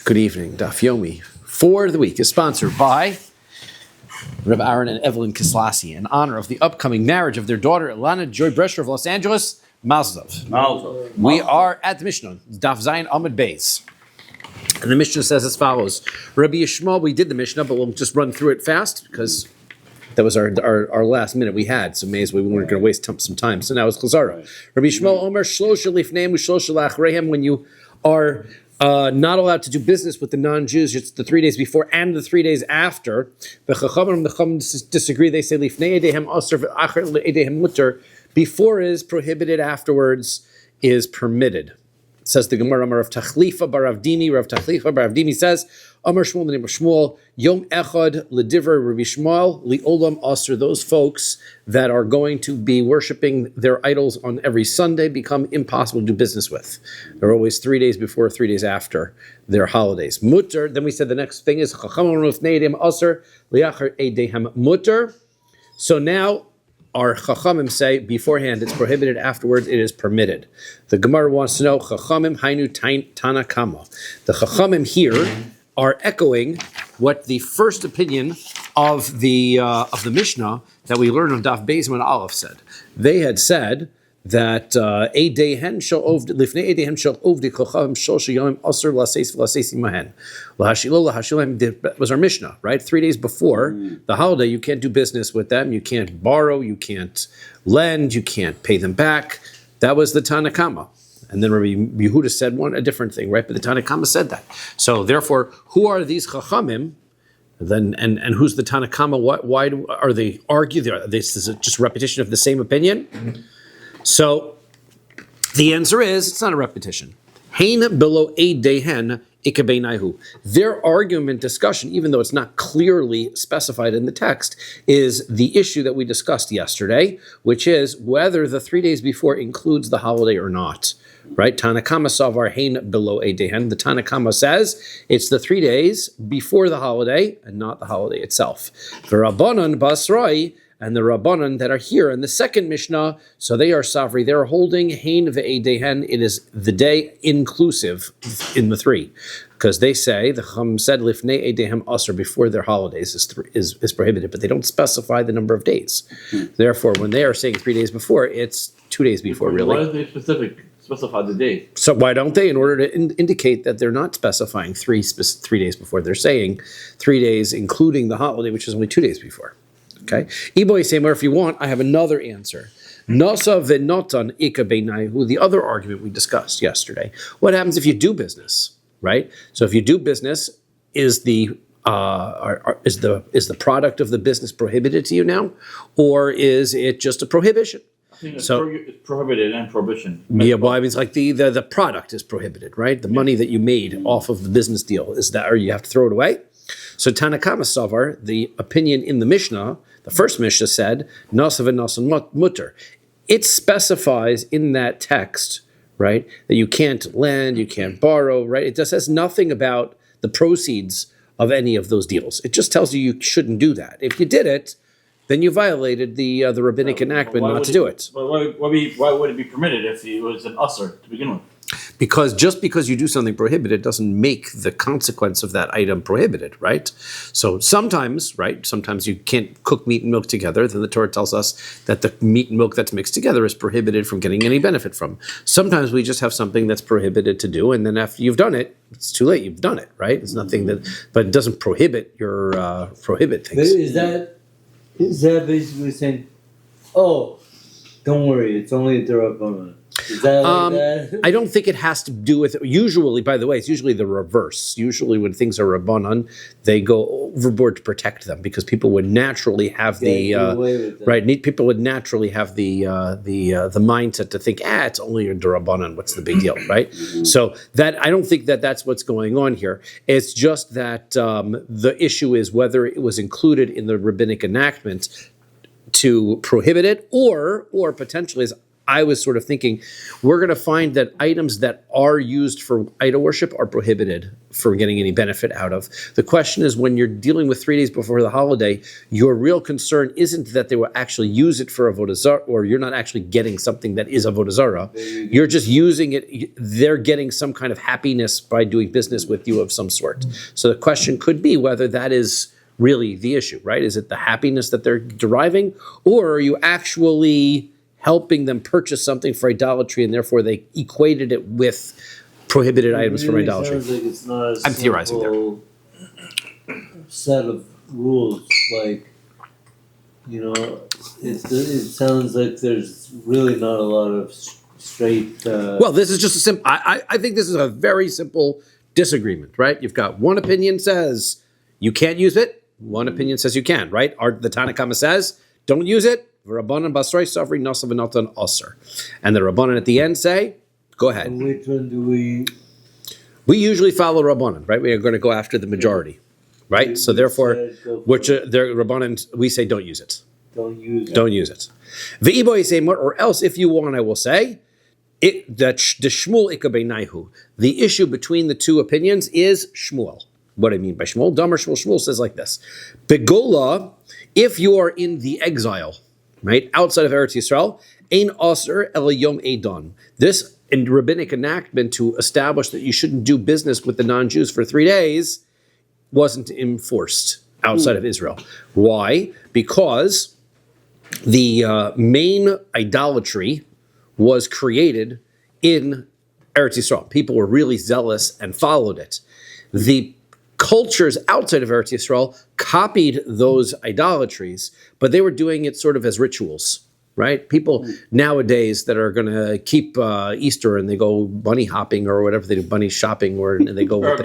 Good evening. Daf Yomi for the week is sponsored by Rabbi Aaron and Evelyn Kislasi in honor of the upcoming marriage of their daughter Ilana Joy Brescher of Los Angeles. Mazel tov. We are at the Mishnah, Daf Zayin Amud Beis. And the Mishnah says as follows. Rabbi Yishmael, we did the Mishnah, but we'll just run through it fast because that was our last minute we had. So may as well, we weren't going to waste some time. So now it's Zara. Rabbi Yishmael Omer Shlosha Lifneim Shlosha Lachreihem. When you are not allowed to do business with the non-Jews, it's the 3 days before and the 3 days after. The Chacham disagree. They say Lifnei Edehem Aser v'Acher Edehem Mutter. Before is prohibited, afterwards is permitted. Says the Gemara, Amar Rav Tachlifa bar Rav Dimi. Rav Tachlifa bar Rav Dimi says, Amar Shmuel, the name of Shmuel, Yom Echad L'Divrei Rabbi Shmuel Li'olam Aser. Those folks that are going to be worshiping their idols on every Sunday become impossible to do business with. They're always 3 days before, 3 days after their holidays. Mutter. Then we said the next thing is Chacham Lifnei Edehem Aser Li'acher Edehem Mutter. So now our Chachamim say beforehand it's prohibited, afterwards it is permitted. The Gemara wants to know Chachamim Hainu Tana Kama. The Chachamim here are echoing what the first opinion of the Mishnah that we learned on Daf Beis and Aleph said. They had said that Eidehen shall ovdi lifnei Eidehen shall ovdi Chachamim shosha yomim aser laseis v'laseisi mahen lahashilo lahashilem. That was our Mishnah, right? 3 days before the holiday, you can't do business with them. You can't borrow. You can't lend. You can't pay them back. That was the Tanakama. And then Rabbi Yehuda said a different thing, right? But the Tanakama said that. So therefore, who are these Chachamim? Then and who's the Tanakama? Why are they argue? This is just a repetition of the same opinion. So the answer is it's not a repetition. Hein below a dehen ikabeinaihu. Their argument discussion, even though it's not clearly specified in the text, is the issue that we discussed yesterday, which is whether the 3 days before includes the holiday or not. Right? Tanakama savar hein below a dehen. The Tanakama says it's the 3 days before the holiday and not the holiday itself. V'Rabbanan basroi. And the Rabbanan that are here in the second Mishnah, so they are Savri, they're holding Hein ve'edehen. It is the day inclusive in the 3. Because they say, the Chum said, Lifnei edehem aser, before their holidays is prohibited, but they don't specify the number of days. Therefore, when they are saying 3 days before, it's 2 days before, really. Why is they specify the day? So why don't they? In order to indicate that they're not specifying 3 days before, they're saying 3 days, including the holiday, which is only 2 days before. Okay. Iboy Seymour, if you want, I have another answer. Nasa v'notan ika beinaihu, the other argument we discussed yesterday. What happens if you do business, right? So if you do business, is the product of the business prohibited to you now, or is it just a prohibition? I think it's prohibited and prohibition. Yeah, well, I mean, it's like the product is prohibited, right? The money that you made off of the business deal is that, or you have to throw it away. So Tanakama Savar, the opinion in the Mishnah, the first Mishnah said, Nasav and Nasan Mutter. It specifies in that text, right, that you can't lend, you can't borrow, right? It just says nothing about the proceeds of any of those deals. It just tells you shouldn't do that. If you did it, then you violated the rabbinic enactment not to do it. Why would it be permitted if it was an usser to begin with? Because just because you do something prohibited doesn't make the consequence of that item prohibited, right? So sometimes you can't cook meat and milk together. Then the Torah tells us that the meat and milk that's mixed together is prohibited from getting any benefit from. Sometimes we just have something that's prohibited to do, and then after you've done it, it's too late. You've done it, right? It's nothing but it doesn't prohibit your prohibit things. But is that basically saying, oh, don't worry, it's only a Rabbanan? Is that like that? I don't think it has to do with it. Usually, by the way, it's usually the reverse. Usually when things are Rabbanan, they go overboard to protect them because people would naturally have people would naturally have the mindset to think, it's only a Rabbanan, what's the big deal, right? So that I don't think that's what's going on here. It's just that the issue is whether it was included in the rabbinic enactment to prohibit it or potentially, as I was sort of thinking, we're going to find that items that are used for idol worship are prohibited from getting any benefit out of. The question is, when you're dealing with 3 days before the holiday, your real concern isn't that they will actually use it for Avodah Zara, or you're not actually getting something that is Avodah Zara. You're just using it. They're getting some kind of happiness by doing business with you of some sort. So the question could be whether that is really the issue, right? Is it the happiness that they're deriving, or are you actually helping them purchase something for idolatry, and therefore they equated it with prohibited items from idolatry? Sounds like it's not a I'm theorizing there. set of rules. Like, it sounds like there's really not a lot of straight. Well, this is just a simple. I think this is a very simple disagreement, right? You've got one opinion says you can't use it. One opinion says you can, right? The Tanna Kama says don't use it. Rabbanan basroi savri nasav v'natan aser, and the Rabbanan at the end say, "Go ahead." And which one do we? We usually follow Rabbanan, right? We are going to go after the majority, right? So therefore, which the Rabbanan we say don't use it. Don't use it. Don't use it. V'iboy say more, or else if you want, I will say it that the Shmuel ikabeinaihu. The issue between the two opinions is Shmuel. What do I mean by Shmuel? Damer Shmuel. Shmuel says like this: Begola, if you are in the exile, right, outside of Eretz Yisrael, ein aser el yom edon. This in rabbinic enactment to establish that you shouldn't do business with the non-Jews for 3 days wasn't enforced outside of Israel. Why? Because the main idolatry was created in Eretz Yisrael. People were really zealous and followed it. The cultures outside of Eretz Yisrael copied those idolatries, but they were doing it sort of as rituals, right? People nowadays that are going to keep Easter and they go bunny hopping or whatever they do, bunny shopping, or and they go Or with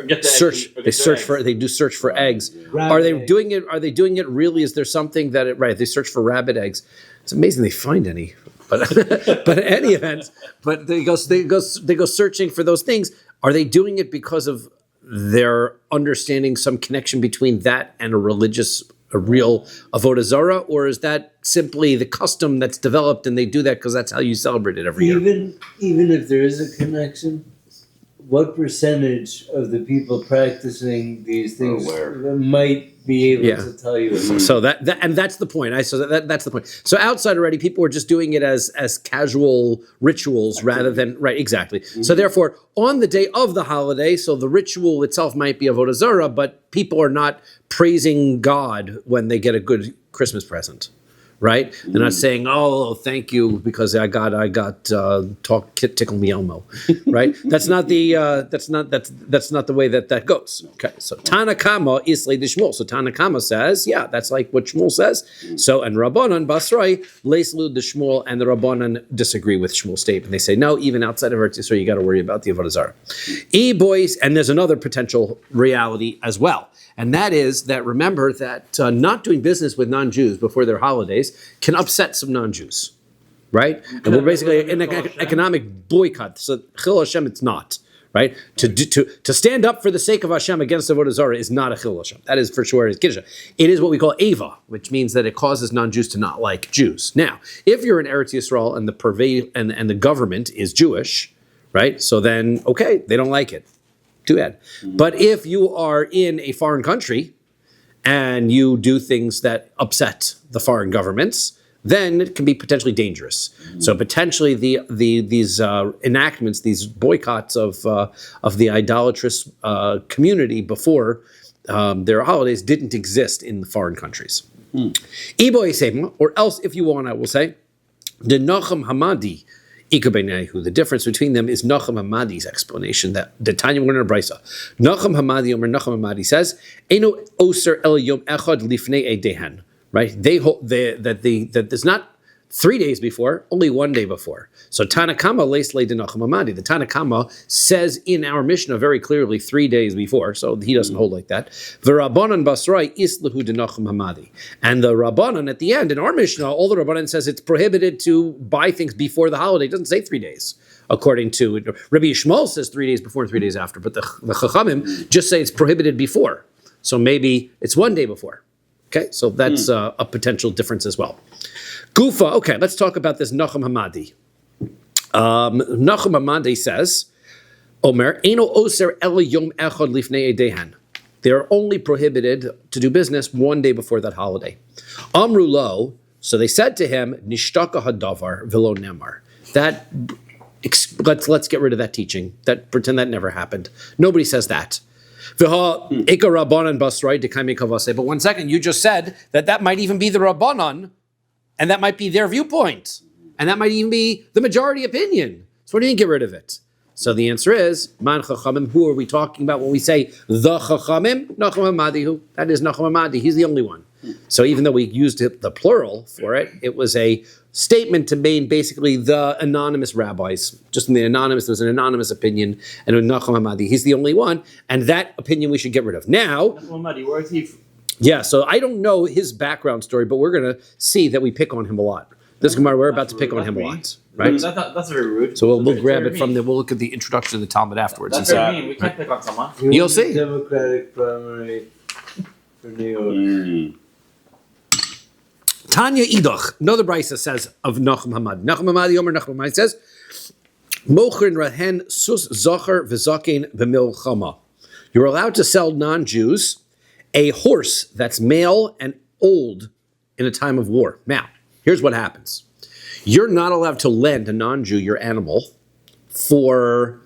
get the search. eggs, They search for. They do search for eggs. Are they doing it? Are they doing it really? Is there something that it right? They search for rabbit eggs. It's amazing they find any. But but in any event, but they go searching for those things. Are they doing it because of their understanding some connection between that and a real Avodah Zara, or is that simply the custom that's developed and they do that because that's how you celebrate it every year? Even if there is a connection, what percentage of the people practicing these things might be able to tell you? So that's the point. That's the point. So outside already, people were just doing it as casual rituals rather than right. Exactly. Mm-hmm. So therefore, on the day of the holiday, so the ritual itself might be Avodah Zara, but people are not praising God when they get a good Christmas present. Right? They're not saying, "Oh, thank you because I got tickle me Elmo." Right? That's not the way that goes. Okay. So Tana Kama islay the Shmuel. So Tana Kama says, yeah, that's like what Shmuel says. So and Rabbanan Basroi leislu the Shmuel, and the Rabbanan disagree with Shmuel's statement. They say no, even outside of Eretz Yisrael, you got to worry about the Avodah Zara. Boys, and there's another potential reality as well. And that is that remember that not doing business with non-Jews before their holidays can upset some non-Jews, right? And we're basically in an economic boycott. So Chil Hashem, it's not, right? To stand up for the sake of Hashem against Avodah Zara is not a Chil Hashem. That is for sure is Kiddush. It is what we call Ava, which means that it causes non-Jews to not like Jews. Now, if you're in Eretz Yisrael and the government is Jewish, right? So then, okay, they don't like it. Too bad. But if you are in a foreign country and you do things that upset the foreign governments, then it can be potentially dangerous. So potentially these enactments, these boycotts of the idolatrous community before their holidays didn't exist in the foreign countries. Or else, if you want, I will say, the Nachum Hamadi. The difference between them is Nachum Hamadi's explanation that the Tanya learned in Brisa. Nachum Hamadi says, "Eno oser el yom echad lifnei edehan." Right? They hold that there's not 3 days before, only 1 day before. So Tanakama leis le de Nachum Hamadi. The Tanakama says in our Mishnah very clearly 3 days before, so he doesn't hold like that. V'Rabbanan basrai islahu de Nachum Hamadi. And the Rabbanan at the end in our Mishnah, all the Rabbanan says it's prohibited to buy things before the holiday. It doesn't say 3 days. According to Rabbi Yishmael says 3 days before and 3 days after, but the Chachamim just say it's prohibited before. So maybe it's 1 day before. Okay, so that's a potential difference as well. Gufa, okay, let's talk about this Nachum Hamadi. Nachum Hamadi says, Omer, Eino Oser Ela Yom Echad Lifnei Edehan. They're only prohibited to do business one day before that holiday. Amru lo, so they said to him, Nishtaka hadavar velo nemar. That, let's get rid of that teaching. That pretend that never happened. Nobody says that. But 1 second, you just said that might even be the Rabbanan, and that might be their viewpoint, and that might even be the majority opinion. So what do you mean get rid of it? So the answer is, Man Chachamim, who are we talking about when we say the Chachamim? Nachum Hamadi, that is Nachum Hamadi, he's the only one. So even though we used the plural for it, it was a statement to mean basically the anonymous rabbis. Just in the anonymous, there's an anonymous opinion, and Nachum Hamadi, he's the only one, and that opinion we should get rid of. Now, Nachum Hamadi, where is he from? Yeah, so I don't know his background story, but we're going to see that we pick on him a lot. This Gemara, we're about to pick on him a lot, right? That's very rude. So we'll grab it from there. We'll look at the introduction of the Talmud afterwards. That's very mean. We can't pick on someone. You'll see. Democratic primary for New York. Tanya Idoch, another brisa says of Nachum Hamad. Nachum Hamadi Omer Nachum Hamadi says, Mochrin Rahen Sus Zocher V'Zakein B'Mil Chama. You're allowed to sell non-Jews a horse that's male and old in a time of war. Now, here's what happens. You're not allowed to lend a non-Jew your animal for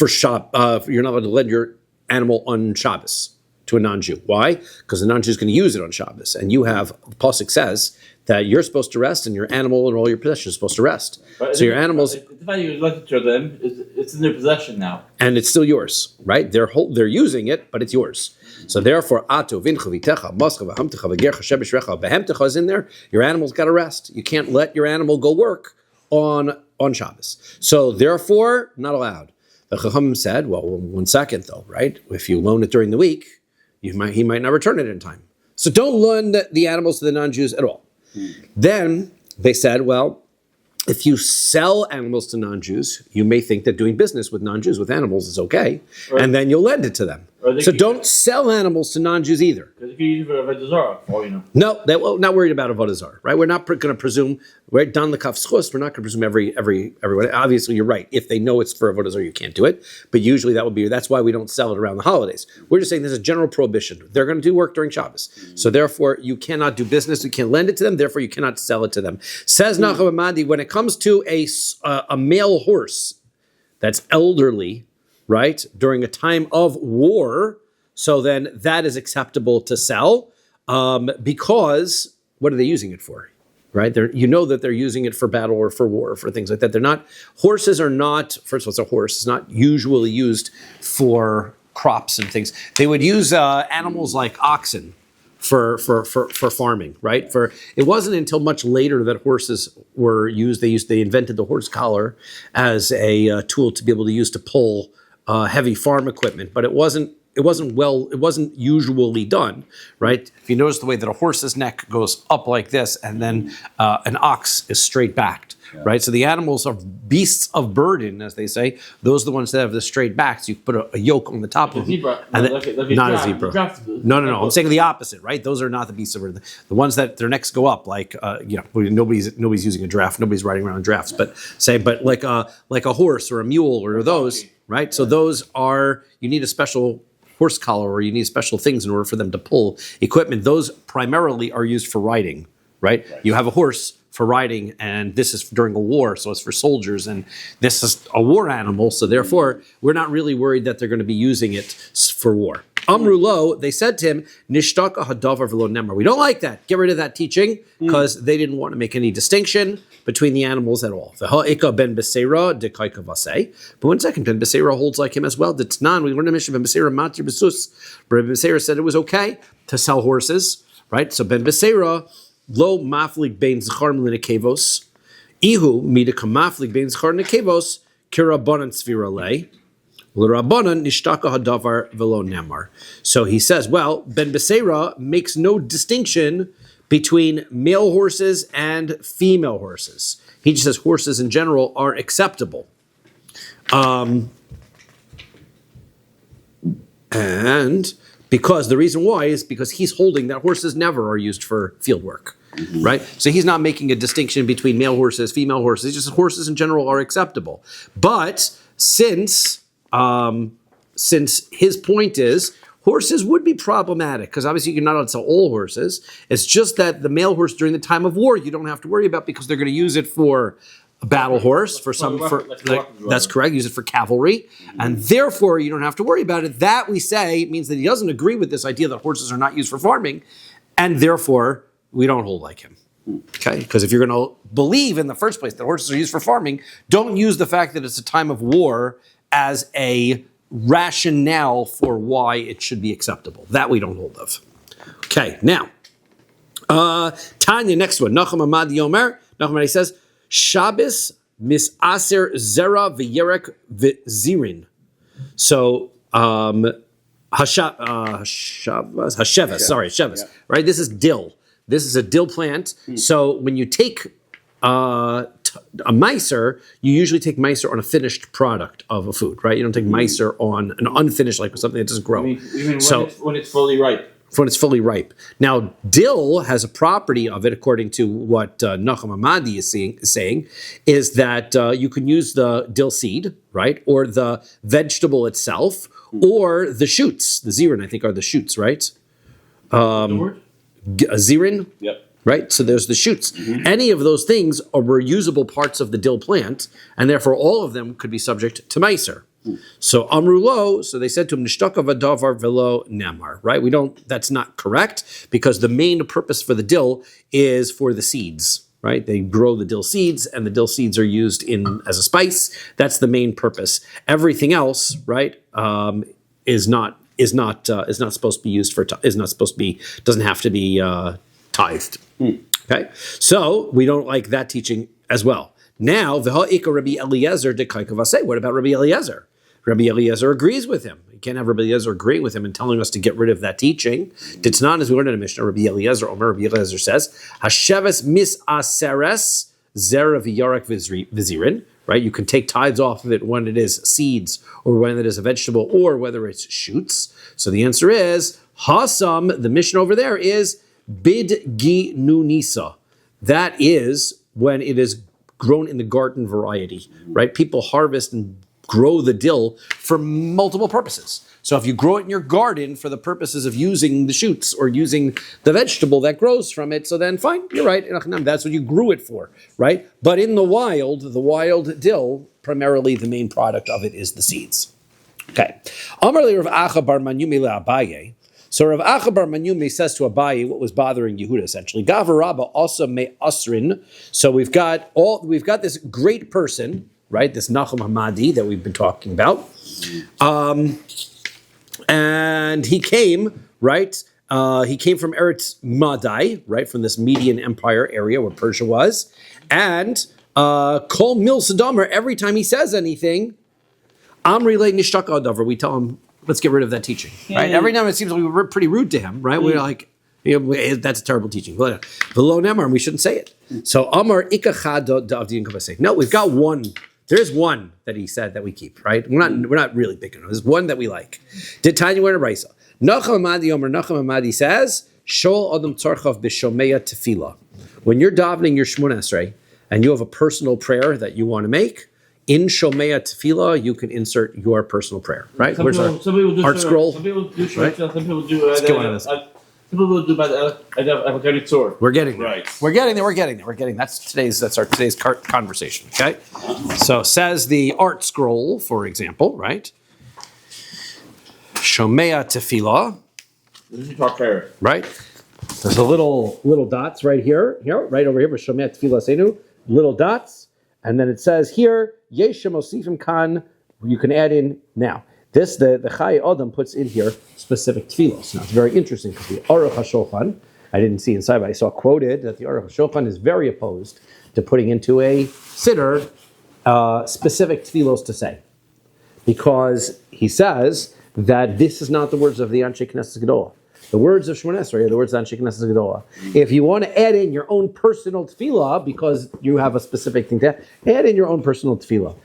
shop. You're not allowed to lend your animal on Shabbos to a non-Jew. Why? Because the non-Jew is going to use it on Shabbos, and you have the pasuk says that you're supposed to rest, and your animal and all your possessions are supposed to rest. But so your animals, the value you lent it to them, it's in their possession now, and it's still yours, right? They're using it, but it's yours. So therefore, ato vincha vitecha mascha v'hamtecha v'gercha shebishrecha behemtecha is in there. Your animal's got to rest. You can't let your animal go work on Shabbos. So therefore, not allowed. The Chacham said, well, 1 second though, right? If you loan it during the week, he might not return it in time. So don't loan the animals to the non-Jews at all. Then they said, well, if you sell animals to non-Jews, you may think that doing business with non-Jews, with animals, is okay, and then you'll lend it to them. So don't sell animals to non-Jews either. Because if you use it for Avodah Zara, well, you know. No, we're not worried about Avodah Zara, right? We're not going to presume, right? Dan lekaf schus, we're not going to presume everyone. Obviously, you're right. If they know it's for Avodah Zara, you can't do it. But usually that's why we don't sell it around the holidays. We're just saying there's a general prohibition. They're going to do work during Shabbos. So therefore, you cannot do business. You can't lend it to them. Therefore, you cannot sell it to them. Says Nachum Hamadi, when it comes to a male horse that's elderly, right, during a time of war, so then that is acceptable to sell because what are they using it for, right? You know that they're using it for battle or for war or for things like that. Horses are not, first of all, it's a horse. It's not usually used for crops and things. They would use animals like oxen for farming, right? It wasn't until much later that horses were used. They invented the horse collar as a tool to be able to use to pull heavy farm equipment, but it wasn't usually done, right? If you notice the way that a horse's neck goes up like this, and then an ox is straight backed, right? So the animals are beasts of burden, as they say. Those are the ones that have the straight backs. You put a yoke on the top of them. Not a zebra. No. I'm saying the opposite, right? Those are not the beasts of burden. The ones that their necks go up, like nobody's using a giraffe. Nobody's riding around in giraffes, but like a horse or a mule or those, right? So those are, you need a special horse collar, or you need special things in order for them to pull equipment. Those primarily are used for riding, right? You have a horse for riding, and this is during a war, so it's for soldiers, and this is a war animal, so therefore we're not really worried that they're going to be using it for war. Amru lo, they said to him, Nishtaka hadavar v'lo nemar. We don't like that. Get rid of that teaching, because they didn't want to make any distinction between the animals at all. V'ha'ika ben beseira dekaika vasei. But 1 second, ben beseira holds like him as well. D'tnan, we learned a mission, ben beseira matir besus. Ben beseira said it was okay to sell horses, right? So ben beseira lo maflig bein zchar m'linekevos. Ihu midika maflig bein zchar nekevos kirabanan svira lei. So he says, well, Ben Beseira makes no distinction between male horses and female horses. He just says horses in general are acceptable. And because the reason why is because he's holding that horses never are used for field work. right? So he's not making a distinction between male horses, female horses. Just horses in general are acceptable. But since his point is horses would be problematic because obviously you're not allowed to sell all horses. It's just that the male horse during the time of war you don't have to worry about because they're going to use it for a battle horse that's correct. Use it for cavalry, and therefore you don't have to worry about it. That we say means that he doesn't agree with this idea that horses are not used for farming, and therefore we don't hold like him. Okay, because if you're going to believe in the first place that horses are used for farming, don't use the fact that it's a time of war as a rationale for why it should be acceptable. That we don't hold of. Okay, now, Tanya, next one. Nachum Amadi Omer. Nachum Amadi says, Shabbos misaser Zara v'yerek v'zirin. So, Hashavas, right? This is dill. This is a dill plant. So when you take a meiser, you usually take meiser on a finished product of a food, right? You don't take meiser on an unfinished, like something that doesn't grow. Even when it's fully ripe. When it's fully ripe. Now, dill has a property of it, according to what Nachum Amadi is saying, is that you can use the dill seed, right, or the vegetable itself, or the shoots. The zirin, I think, are the shoots, right? Zirin? Yep. Right? So there's the shoots. Any of those things are reusable parts of the dill plant, and therefore all of them could be subject to meiser. So Amrulo, so they said to him, Nishtaka v'davar velo namar, right? That's not correct, because the main purpose for the dill is for the seeds, right? They grow the dill seeds, and the dill seeds are used as a spice. That's the main purpose. Everything else, right, is not supposed to be used for, doesn't have to be tithed. Okay, so we don't like that teaching as well. Now, v'ha'ika Rabbi Eliezer dekaikavaseh. What about Rabbi Eliezer? Rabbi Eliezer agrees with him. You can't have Rabbi Eliezer agreeing with him and telling us to get rid of that teaching. It's not as we learned in the Mishnah. Rabbi Eliezer says, Hasheves misaseres zera v'yarak v'zirin. Right, you can take tithes off of it when it is seeds, or when it is a vegetable, or whether it's shoots. So the answer is Hasam. The Mishnah over there is bid gi nunisa. That is when it is grown in the garden variety. Right, people harvest and grow the dill for multiple purposes. So if you grow it in your garden for the purposes of using the shoots or using the vegetable that grows from it, so then fine, you're right. That's what you grew it for, right? But in the wild dill, primarily the main product of it is the seeds. Okay. Amarli Rav Acha bar Manyumi le'Abaye. So Rav Acha bar Manyumi says to Abaye what was bothering Yehuda essentially. Gavar Rabba also me asrin. So we've got this great person, right? This Nachum Hamadi that we've been talking about. And he came, right? He came from Eretz Madai, right? From this Median Empire area where Persia was. And Kol Mil Sadamer, every time he says anything, Amri Le Nishtaka Adavar, we tell him, let's get rid of that teaching, right? Every time it seems like we're pretty rude to him, right? We're like, that's a terrible teaching. Below Nemar, we shouldn't say it. So Amar Ikachad Davdin Kavaseh. No, we've got one. There's one that he said that we keep, right? We're not really picking on. There's one that we like. Did Tanya wear a brisa? Nachum Amadi says, Shol Adam Tzarchav B'Shomeya Tefillah. When you're davening your Shmona Esrei and you have a personal prayer that you want to make, in Shomeya Tefillah you can insert your personal prayer, right? Some people do art scroll? Some people do short, right? Some people do. Let's go on this. People will do by the Avodah sword. We're getting there. Right. We're getting there. That's our today's conversation. Okay. So says the art scroll, for example, right? Shomeya Tefillah. This is our prayer. Right. There's a little dots right here, right over here. For Shomeya Tefillah Seinu, little dots, and then it says here Yeshem Osifim Kan. You can add in now. This, the Chai Adam puts in here specific tefillos. Now, it's very interesting because the Aruch HaShulchan, I didn't see inside, but I saw quoted that the Aruch HaShulchan is very opposed to putting into a siddur specific tefillos to say. Because he says that this is not the words of the Anshe Knesset Gedolah. The words of Shemona Esrei are the words of Anshe Knesset Gedolah. If you want to add in your own personal tefillah, because you have a specific thing to add in your own personal tefillah.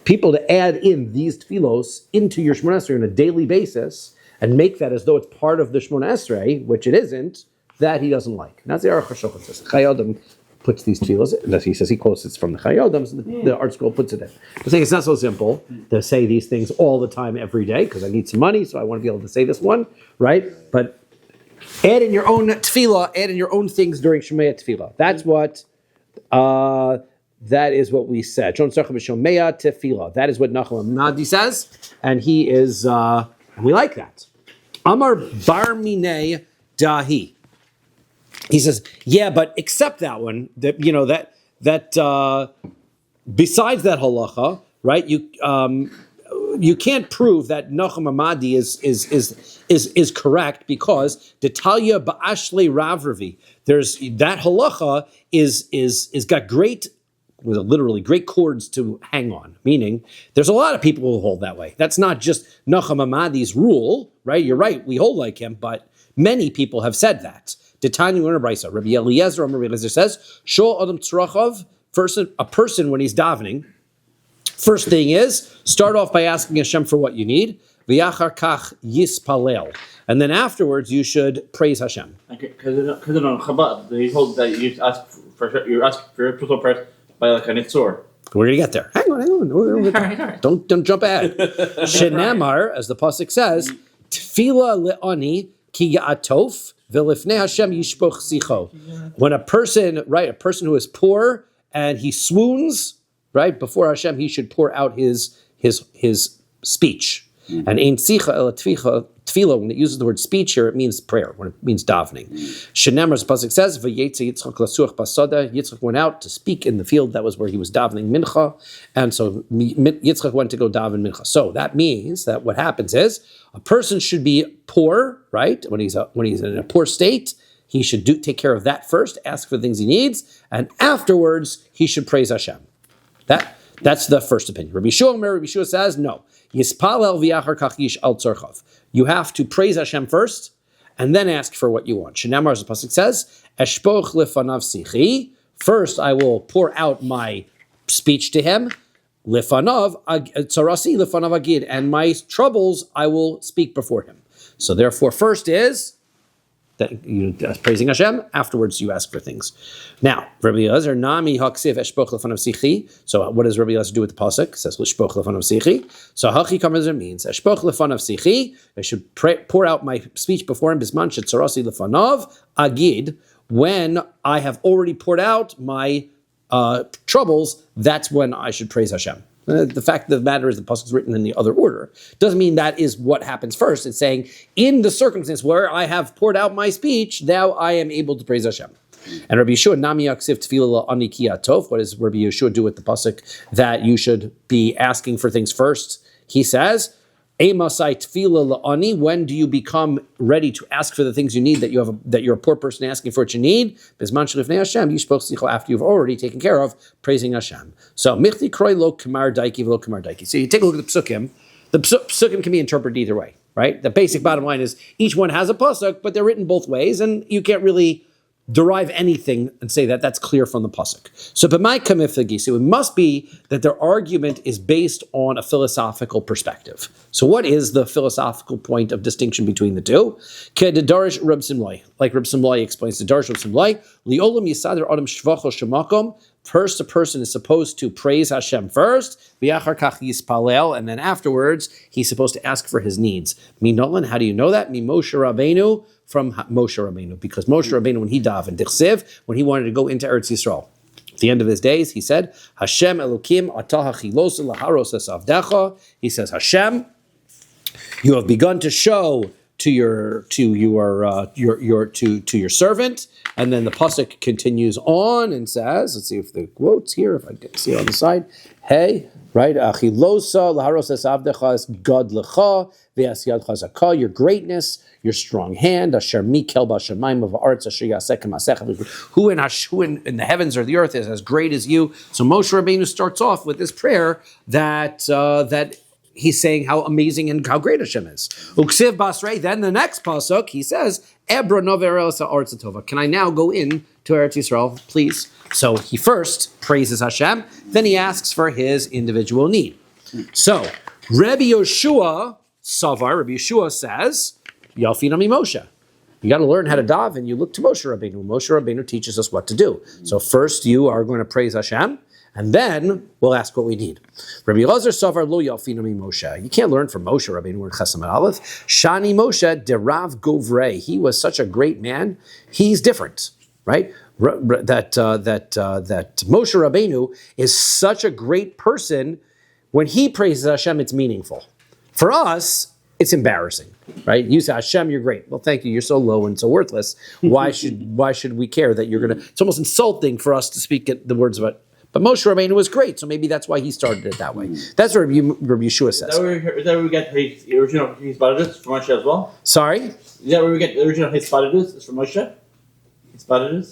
People to add in these tefillos into your Shemona Esrei on a daily basis and make that as though it's part of the Shemona Esrei, which it isn't, that he doesn't like. And that's the Aruch HaShulchan says. Chayei puts these tefillos, that he says he quotes it from the Chayei, so the Art Scroll puts it in. I'm saying it's not so simple to say these things all the time, every day, because I need some money, so I want to be able to say this one, right? But add in your own tefillah, add in your own things during Shemaya tefillah. That's what, that is what we said. That is what Nachum Nadi says, and he is, and we like that. Amar bar minei dahi. He says, yeah, but except that one, that besides that halacha, right? You can't prove that Nachum Amadi is correct because Detalya ba'ashle Ravravi. There's that halacha is got great, literally great cords to hang on. Meaning, there's a lot of people who hold that way. That's not just Nachum Amadi's rule, right? You're right, we hold like him, but many people have said that. Detanya learn a brisa. Rabbi Eliezer says, "Shol adam tzrachav." First, a person when he's davening, first thing is start off by asking Hashem for what you need. V'yachar kach yispalel, and then afterwards you should praise Hashem. Because on Chabad, they hold that you ask for your personal prayer by like a nitzor. We're gonna get there. Hang on. All right. Don't jump ahead. Shenamar, as the pasuk says, tefila le'ani ki ya'atof. When a person who is poor and he swoons, right, before Hashem, he should pour out his speech. And ein tzicha el tefillah, when it uses the word speech here, it means prayer, when it means davening. Shenemar, as the pasuk says, v'yetze Yitzchak lasuach basada. Yitzchak went out to speak in the field. That was where he was davening mincha, and so Yitzchak went to go daven mincha. So that means that what happens is a person should be poor, right? When he's in a poor state, he should take care of that first, ask for the things he needs, and afterwards he should praise Hashem. That's the first opinion. Rabbi Shua says no. Yispalel v'yachar kach yish al tzorchav. You have to praise Hashem first, and then ask for what you want. Shenamar, as the pasuk says, Eshpoch lefanav sichi. First, I will pour out my speech to him. Lefanav tzarasi lefanav agid, and my troubles I will speak before him. So therefore, first is that you praising Hashem. Afterwards, you ask for things. Now, Rabbi Eliezer nami haksiv eshpoch lefanav sichi. So, what does Rabbi Eliezer do with the pasuk? It says l'shpoch lefanav sichi. So, hachi kamer means eshpoch lefanav sichi. I should pour out my speech before him. Bisman shetzarasi lefanav agid. When I have already poured out my troubles, that's when I should praise Hashem. The fact of the matter is the pasuk is written in the other order. Doesn't mean that is what happens first. It's saying, in the circumstance where I have poured out my speech, now I am able to praise Hashem. And Rabbi Yeshua, Nami Yaksiv Tefillah Ani Ki Atov. What does Rabbi Yeshua do with the pasuk that you should be asking for things first? He says, Emasai Tefillah La'ani. When do you become ready to ask for the things you need that you're a poor person asking for what you need? Bisman Shalifnei Hashem. You spoke sicho after you've already taken care of praising Hashem. So Michti Kroi Lo Kamar Daiki Lo Kamar Daiki. So you take a look at the psukim. The psukim can be interpreted either way, right? The basic bottom line is each one has a pasuk, but they're written both ways, and you can't really derive anything and say that that's clear from the pasuk. So, so it must be that their argument is based on a philosophical perspective. So, what is the philosophical point of distinction between the two? Kedadarish Reb Simlai, like Reb Simlai explains, the Darish Reb Simlai, Liolam Yisader Adam Shvacho Shemakom. First, a person is supposed to praise Hashem first, v'yachar kach yispalel, and then afterwards he's supposed to ask for his needs. Minolan, how do you know that? Mi Moshe Rabbeinu, from Moshe Rabbeinu, because Moshe Rabbeinu, when he davened, Dichsev, when he wanted to go into Eretz Yisrael, at the end of his days, he said, Hashem Elokim atah hachilos laharos es avdecha. He says, Hashem, you have begun to show to your servant, and then the pasuk continues on and says, let's see if the quotes here, if I can see it on the side. Hey, right? Achilosa laharos es avdecha es gadlecha ve'as yad chazaka. Your greatness, your strong hand. Asher mikel b'shamayim of arts asher yasekem asechem. Who in the heavens or the earth is as great as you? So Moshe Rabbeinu starts off with this prayer that he's saying how amazing and how great Hashem is. Uksiv basrei. Then the next pasuk he says, Ebra nover el sa'aretz tova. Can I now go in to Eretz Yisrael, please? So he first praises Hashem, then he asks for his individual need. So Rabbi Yeshua says, Yalfinami Moshe. you got to learn how to daven. You look to Moshe Rabbeinu. Moshe Rabbeinu teaches us what to do. So first you are going to praise Hashem, and then we'll ask what we need. Rabbi Elazar Savar Lo Yalfinu Mi Moshe. You can't learn from Moshe Rabbeinu in Chesed Aleph. Shani Moshe Derav Govrei. He was such a great man. He's different, right? That Moshe Rabbeinu is such a great person. When he praises Hashem, it's meaningful. For us, it's embarrassing, right? You say, Hashem, you're great. Well, thank you. You're so low and so worthless. Why should we care that you're going to? It's almost insulting for us to speak the words about. But Moshe Rabbeinu was great, so maybe that's why he started it that way. That's what Rabbi Yeshua says. Is that where we get the original Hisbadidus from Moshe as well? Sorry? Is that where we get the original Hisbadidus? Is from Moshe? Hisbadidus?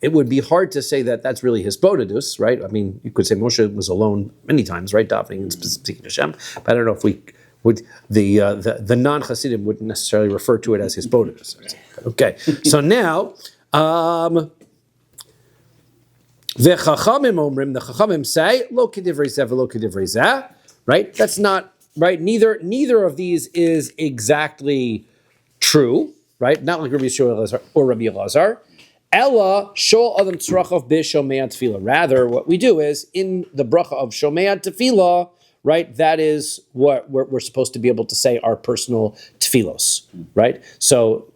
It would be hard to say that that's really his bodidus, right? I mean, you could say Moshe was alone many times, right? Davening and speaking to Hashem. But I don't know if we would, the non-Hasidim wouldn't necessarily refer to it as his bodidus. Okay, so now, the Chachamim say, lo k'divrei zeh v'lo k'divrei zeh, right? That's not, right? Neither of these is exactly true, right? Not like Rabbi Yeshua or Rabbi Elazar. Ella shol adam tzrachav b'shomei tefillah. Rather, what we do is in the bracha of shomei tefillah, right? That is what we're supposed to be able to say our personal tefillos, right? So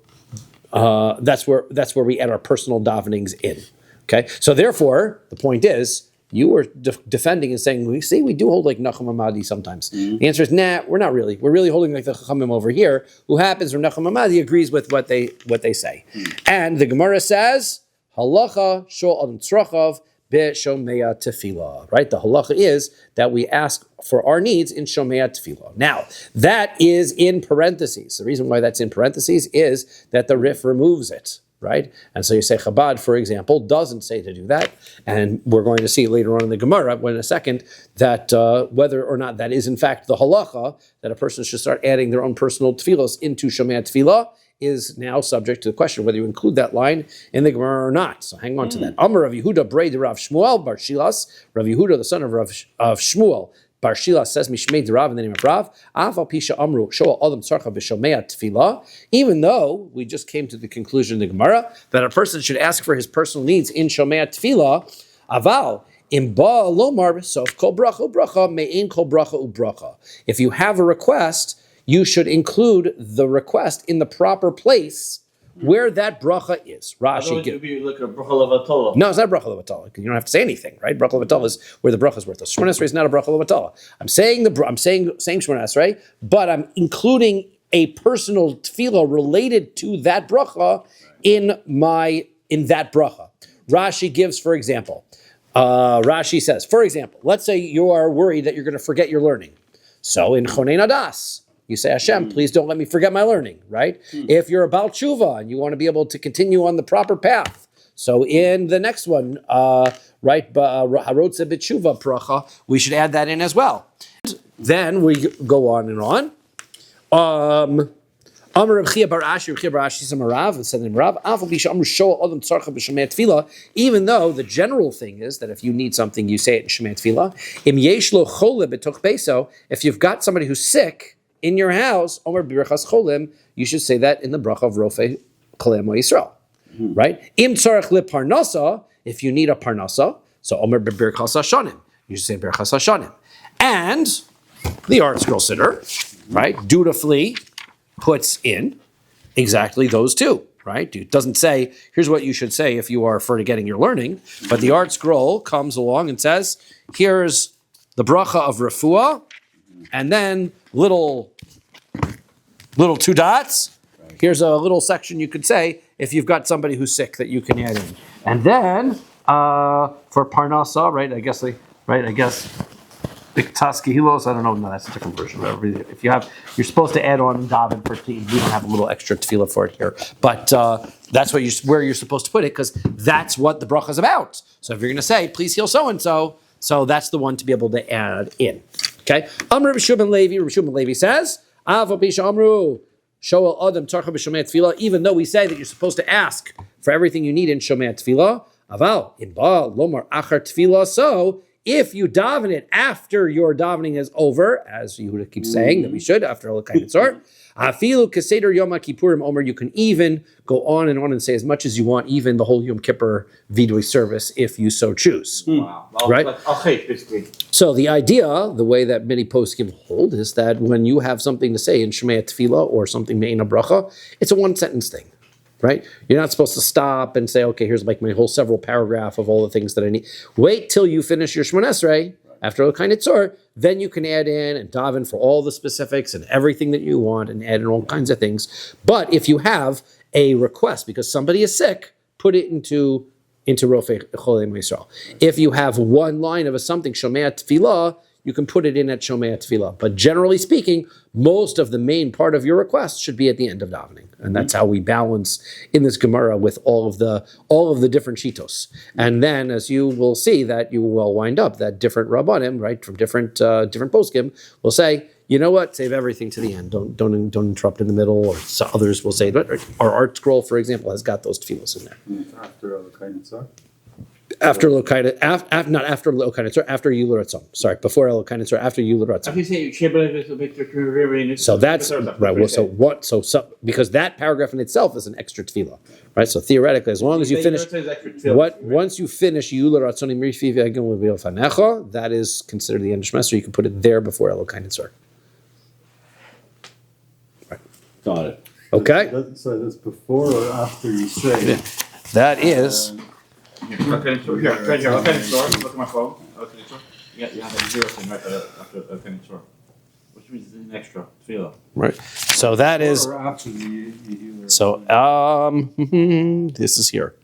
that's where we add our personal davenings in. Okay, so therefore the point is. You were defending and saying, we do hold like Nachum Hamadi sometimes. The answer is, nah, we're not really. We're really holding like the Chachamim over here, who happens from Nachum Hamadi agrees with what they say. And the Gemara says, halacha shol adam tzrachav b'shomea tefillah. Right? The halacha is that we ask for our needs in shomea tefillah. Now, that is in parentheses. The reason why that's in parentheses is that the Rif removes it. Right? And so you say Chabad, for example, doesn't say to do that. And we're going to see later on in the Gemara, in a second, that whether or not that is in fact the halacha, that a person should start adding their own personal tefillos into Shomei Tefillah, is now subject to the question whether you include that line in the Gemara or not. So hang on to that. Amar Rav Yehuda Brei de Rav Shmuel Bar Shilas, Rav Yehuda, the son of Shmuel, Bar Shilas says Mishmei de Rav in the name of Rav. Afal Pisha Amru Shoal Adam Tzarcha B'Shomei Tefillah. Even though we just came to the conclusion in the Gemara that a person should ask for his personal needs in Shomei Tefillah, Aval Im Ba Lomar Sof Kol Bracha Ubracha Me'in Kol Bracha Ubracha. If you have a request, you should include the request in the proper place where that bracha is. Rashi gives. Like a bracha levatala. No, it's not bracha levatala because you don't have to say anything, right? Bracha levatala is where the bracha is worth. Shemona Esrei is not a bracha levatala. I'm saying Shemona Esrei, but I'm including a personal tefillah related to that bracha in that bracha. Rashi gives, for example, Rashi says, for example, let's say you are worried that you're going to forget your learning. So in Chonei Nadas, you say, Hashem, please don't let me forget my learning, right? If you're a Baal Tshuva and you want to be able to continue on the proper path. So in the next one, right, Harotze B'Tshuva Pracha, we should add that in as well. Then we go on and on. Amar Reb Chia Bar Ashi said Rav, and said in Rav, even though the general thing is that if you need something, you say it in Shemei Tefillah. Im yesh lo chole b'toch beso, if you've got somebody who's sick in your house, Omer Birchas Cholim, you should say that in the bracha of Rofei Cholem Yisrael, right? Im tzarech le parnasa, if you need a parnasa, so Omer Birchas Hashanim, you should say Birchas Hashanim. And the Art Scroll Sitter, right, dutifully puts in exactly those two, right? It doesn't say, here's what you should say if you are forgetting your learning, but the Art Scroll comes along and says, here's the bracha of refuah, and then little two dots. Here's a little section you could say if you've got somebody who's sick that you can add in. And then for Parnasa, right? I guess Biktaski Hilos. I don't know. No, that's a different version. If you're supposed to add on David for team. We don't have a little extra tefillah for it here, but that's where you're supposed to put it because that's what the bracha is about. So if you're going to say, please heal so and so, so that's the one to be able to add in. Okay. Amr Rabbi Shimon Levi says, Avo Pisha Amru Shoel Adam Tzarcha B'Shomei Tefillah. Even though we say that you're supposed to ask for everything you need in Shomei Tefillah, Aval Imba Lomar Achar Tefillah. So if you daven it after your davening is over, as Yehuda keeps saying that we should, after Elokai Nitzor, Afilu Keseder Yom Kippurim Omer, you can even go on and say as much as you want, even the whole Yom Kippur Vidui service, if you so choose. Wow. Right? Okay, basically. So the idea, the way that many poskim hold, is that when you have something to say in Shemei Tefillah or something Me'ina Bracha, it's a one-sentence thing. Right? You're not supposed to stop and say, okay, here's like my whole several paragraph of all the things that I need. Wait till you finish your Shemon Esrei, after Elokai Nitzor, then you can add in and daven for all the specifics and everything that you want and add in all kinds of things. But if you have a request because somebody is sick, put it into Rofei Cholei Yisrael. If you have one line of something, Shomei Tefillah, you can put it in at Shomei Tefillah. But generally speaking, most of the main part of your request should be at the end of davening, and that's how we balance in this Gemara with all of the different shitos. And then, as you will see, that you will wind up that different rabbanim, right, from different poskim, will say, you know what, save everything to the end. Don't interrupt in the middle. Or so others will say, our art scroll, for example, has got those tefillos in there. After Elokai Nitzor? After Lokaina, not after Lokaina, after Yuler Ratzon. Sorry, before Lokaina, after Yuler Ratzon. So that's right. Well, so what? So because that paragraph in itself is an extra tefillah, right? So theoretically, as long as you finish once you finish Yuler Ratzon Imrifi V'Agim L'Vil Fanecha, that is considered the end of Shemester. You can put it there before Lokaina Tzor. Right. Got it. Okay. So that's before or after you say. Yeah. That is. Okay, so here, right here. Okay, store. Look at my phone. Okay, store. You have a 0 thing right after okay, store. Which means it's an extra tefillah. Right. So that is. Or after the So this is here.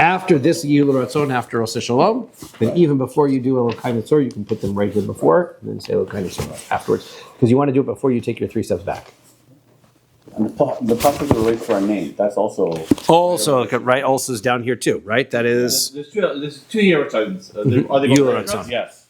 After this Yilur Ratzon, after Oseh Shalom, then even before you do Elokai Nitzor, you can put them right here before, and then say Elokai Nitzor afterwards, because you want to do it before you take your 3 steps back. And the process of wait for a name, that's also right. Also is down here too, right? That is, There's 2 hero titles. Are they both Yilur extras? Ratzon. Yes.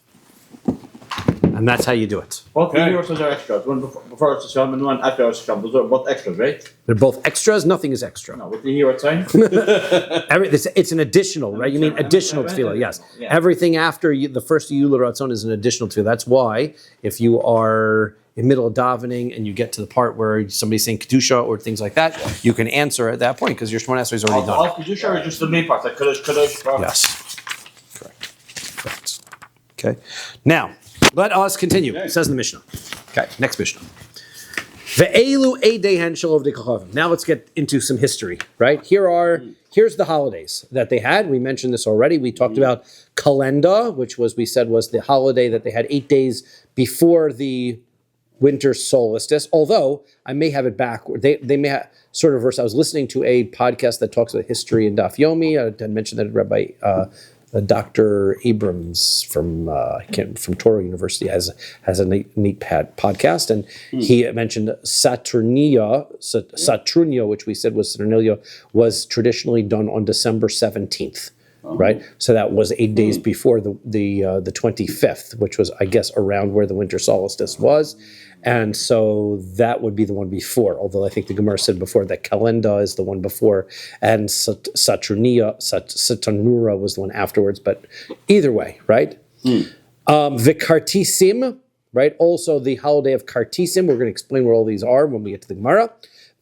and that's how you do it. Both the heroes are extras. One before Oseh Shalom and one after Oseh Shalom. Those are both extras, right? They're both extras. Nothing is extra. No, with the hero sign. It's an additional, right? You mean additional tefillah? Yes. Yeah. Everything after the first Yulur Ratzon is an additional tefillah. That's why if you are in middle of davening and you get to the part where somebody's saying kedusha or things like that, you can answer at that point because your Shemona Esrei is already done. All kedusha or just the main parts like kadosh. Yes. Correct. Okay. Now let us continue. It says in the Mishnah. Okay. Next Mishnah. Ve'elu eidehen shel ovdei kachavim. Now let's get into some history, right? Here's the holidays that they had. We mentioned this already. We talked about Kalenda, which we said was the holiday that they had 8 days before the winter solstice. Although I may have it backward. They may have sort of reverse. I was listening to a podcast that talks about history in Daf Yomi. I mentioned that Rabbi Dr. Abrams from Torah University has a neat podcast, and he mentioned Saturnia, which we said was Saturnalia, was traditionally done on December 17th, right? So that was 8 days before the 25th, which was, I guess, around where the winter solstice was. And so that would be the one before, although I think the Gemara said before that Kalenda is the one before, and Saturnura was the one afterwards, but either way, right? Vikartisim, right? Also the holiday of Kartisim, we're going to explain where all these are when we get to the Gemara.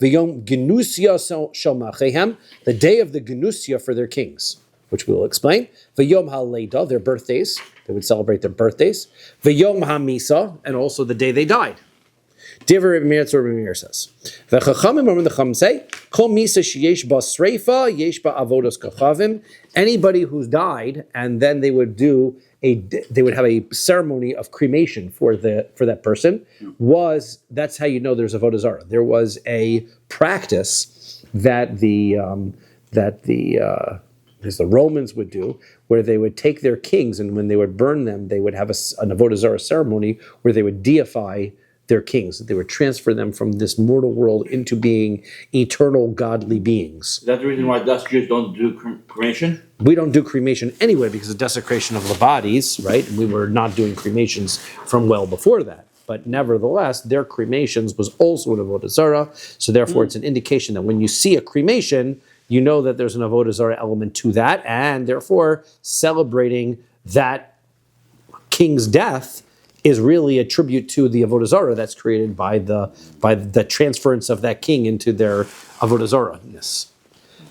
V'yom Genusia shel Machehem, the day of the Genusia for their kings, which we will explain. V'yom HaLeida, their birthdays, they would celebrate their birthdays. V'yom HaMisa, and also the day they died. Divrei Rabbi Meir says, "V'chachamim are the Chacham say, Kol misa sheyesh ba sreifa yesh ba avodos kachavim." Anybody who's died, and then they would have a ceremony of cremation for that person. That's how you know there's avodah zara. There was a practice that the Romans would do, where they would take their kings, and when they would burn them, they would have an avodah zara ceremony where they would deify their kings. They would transfer them from this mortal world into being eternal godly beings. Is that the reason why Dutch Jews don't do cremation? We don't do cremation anyway because of desecration of the bodies, right? We were not doing cremations from well before that. But nevertheless, their cremations was also an avodah zara. So therefore, it's an indication that when you see a cremation, you know that there's an Avodah Zara element to that, and therefore celebrating that king's death is really a tribute to the Avodah Zara that's created by the transference of that king into their Avodah Zara-ness.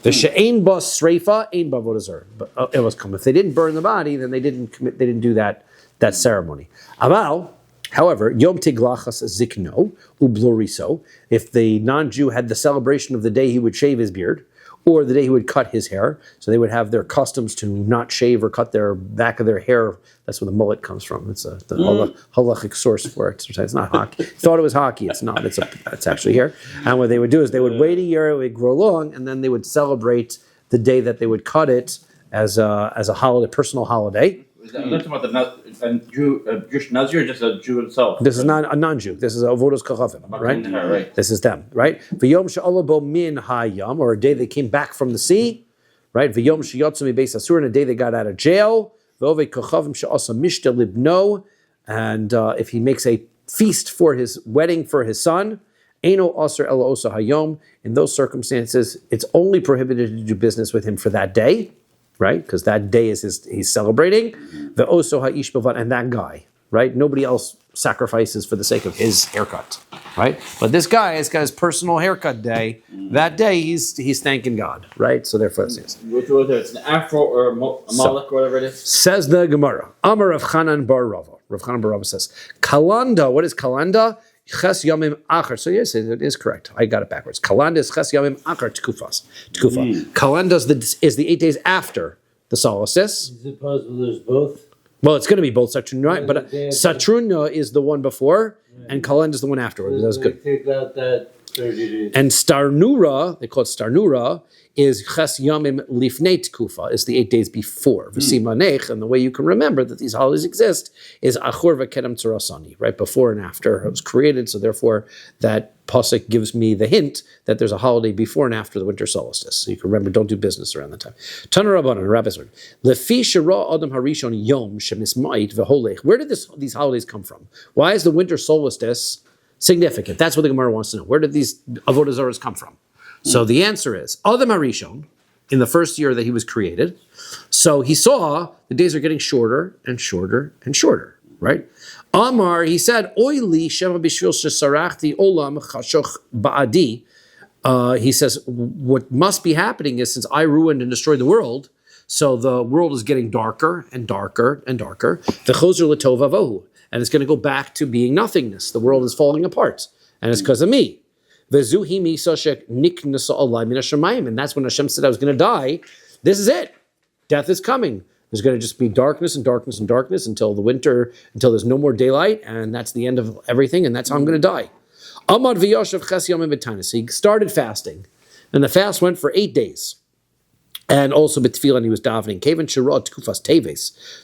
The she'ein ba sreifa, ein ba Avodah Zara. But it was come. If they didn't burn the body, then they didn't do that ceremony. Aval, however, Yom Tiglachas Zikno Ubloriso, if the non-Jew had the celebration of the day he would shave his beard, or the day he would cut his hair, so they would have their customs to not shave or cut their back of their hair. That's where the mullet comes from. It's the halachic source for it. It's not hockey. Thought it was hockey. It's not. It's actually hair. And what they would do is they would wait a year, it would grow long, and then they would celebrate the day that they would cut it as a holiday, personal holiday. I'm not talking about a Jewish Nazir, or just a Jew himself. This is not a non-Jew. This is Avodas Kachavim, right? Right. This is them, right? V'yom she'ala bo min hayam, or a day they came back from the sea, right? V'yom she'yotzu mi beis asur, and a day they got out of jail. V'ovei kachavim she'asa mishta libno, and if he makes a feast for his wedding for his son, eino aser ela osa hayom. In those circumstances, it's only prohibited to do business with him for that day. Right, because that day is he's celebrating the oso ha'ish bavad, and that guy, right? Nobody else sacrifices for the sake of his haircut, right? But this guy has got his personal haircut day. That day he's thanking God, right? So therefore, Whether it's an afro or a malak or whatever it is. says the Gemara. Amar Rav Chanan bar Rava. Rav Chanan bar Rava says, Kalanda. What is Kalanda? Ches Yamim Achar. So yes, it is correct. I got it backwards. Kalanda is Ches Yamim Achar Tkufa. Kalanda is the 8 days after the solstice. Is it possible there's both? Well, it's going to be both Saturnia, but Saturnia is the one before, and Kalenda is the one afterward. That was good. Take out that 30 days. And Starnura, they call it Starnura, is Ches Yamim Lifnei Tkufa, is the 8 days before. V'simanech, and the way you can remember that these holidays exist is Achor v'Kedem Tzarasani, right before and after it was created. So therefore, that pasuk gives me the hint that there's a holiday before and after the winter solstice. So you can remember, don't do business around that time. Tana Rabbanan, Rabbi's word. Lefi shera Adam Harishon Yom Shemismait v'Holech. Where did these holidays come from? Why is the winter solstice significant? That's what the Gemara wants to know. Where did these Avodah Zaras come from? So the answer is Adam Harishon, in the first year that he was created. So he saw the days are getting shorter and shorter and shorter, right? Amar, he said, Oili shema bishvil shesarachti olam chashoch ba'adi. He says, what must be happening is since I ruined and destroyed the world, so the world is getting darker and darker and darker. V'chozer l'tova vohu. And it's going to go back to being nothingness. The world is falling apart. And it's because of me. And that's when Hashem said I was going to die. This is it. Death is coming. There's going to just be darkness and darkness and darkness until the winter, until there's no more daylight, and that's the end of everything, and that's how I'm going to die. So he started fasting, and the fast went for 8 days. And also b'tefillah, he was davening.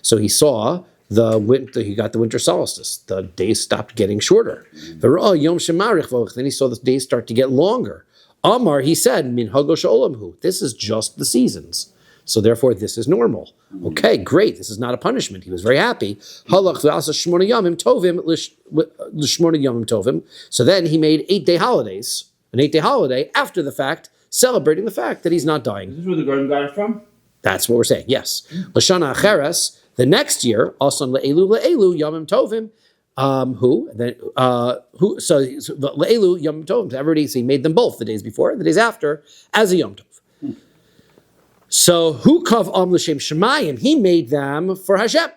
So he saw he got the winter solstice. The days stopped getting shorter. Then he saw the days start to get longer. Amar, he said, Min hagosh olamhu. This is just the seasons. So therefore, this is normal. Okay, great. This is not a punishment. He was very happy. So then he made 8-day holidays, an 8-day holiday after the fact, celebrating the fact that he's not dying. Is this where the garden got it from? That's what we're saying. Yes. Lashana Acheres. The next year, Asan le'elu yamim tovim. So le'elu yamim tovim. Everybody, so he made them both the days before and the days after as a yom tov. So hu kav am l'shem shemayim. He made them for Hashem.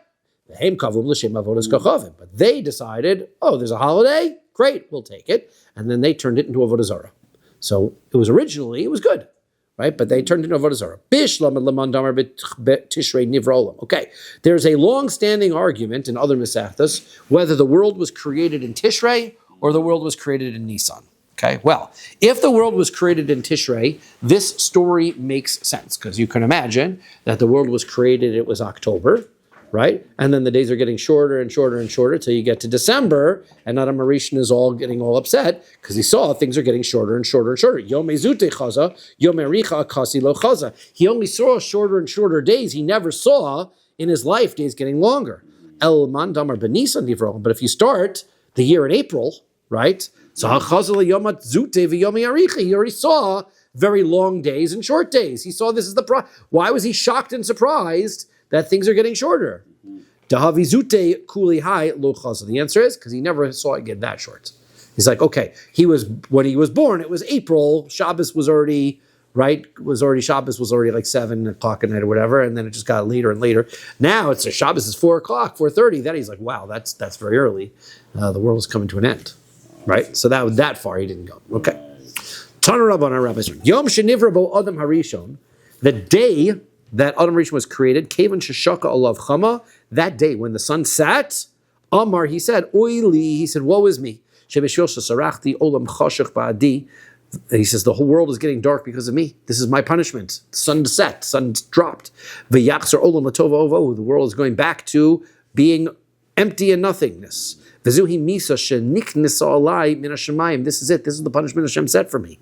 V'hem kavum l'shem avodas kachavim. But they decided, there's a holiday. Great, we'll take it. And then they turned it into avodah zara. So it was good. Right, but they turned into Avodah Zara. Okay, there's a long-standing argument in other Masechtas whether the world was created in Tishrei or the world was created in Nisan. Okay, well, if the world was created in Tishrei, this story makes sense because you can imagine that the world was created, it was October, right? And then the days are getting shorter and shorter and shorter till you get to December, and Adam Harishon is getting all upset because he saw things are getting shorter and shorter and shorter. Yom ezute chaza, yom ericha akasi lo chaza. He only saw shorter and shorter days. He never saw in his life days getting longer. El man damar benisan divrol. But if you start the year in April, right? So hachaza le yom zute v'yom ericha. He already saw very long days and short days. He saw this as why was he shocked and surprised that things are getting shorter? Dahavizute kuli hai lo chazal. The answer is because he never saw it get that short. He's like, okay, when he was born, it was April. Shabbos was already Shabbos was already like 7 o'clock at night or whatever, and then it just got later and later. Now it's Shabbos is 4 o'clock, 4:30. Then he's like, wow, that's very early. The world is coming to an end, right? So that far he didn't go. Okay. Tana Rabban Rabbi Yom Shenivra Bo Adam Harishon, the day that Adam Harishon was created, Kavan Sheshaka Olav Chama, that day when the sun set, Amar, he said, Oili, he said, woe is me. Shebeshvil Shesarachti Olam Chashach Ba'adi. He says, the whole world is getting dark because of me. This is my punishment. Sun set, sun dropped. V'yachzor olam latova ovo. The world is going back to being empty and nothingness. V'zuhi misa sheniknisa alai min hashemayim. This is it. This is the punishment Hashem set for me.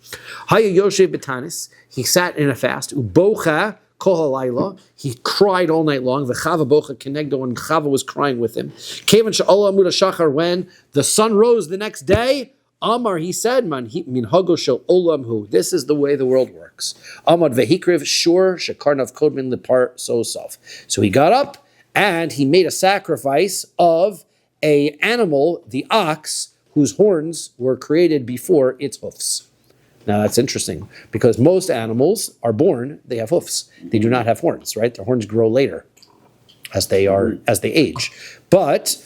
Haya yoshev b'tanis. He sat in a fast. Ubocha kol halayla. He cried all night long. V'chava bocha kenegdo, and Chava was crying with him. Kevan she'olam amud hashachar. When the sun rose the next day, Amar, he said, min hago shel olamhu. This is the way the world works. Amar vehikriv shur shekarnav kodmin lepar sosav. So he got up and he made a sacrifice of a animal, the ox, whose horns were created before its hoofs. Now that's interesting because most animals are born, they have hoofs. They do not have horns, right? Their horns grow later as they age. But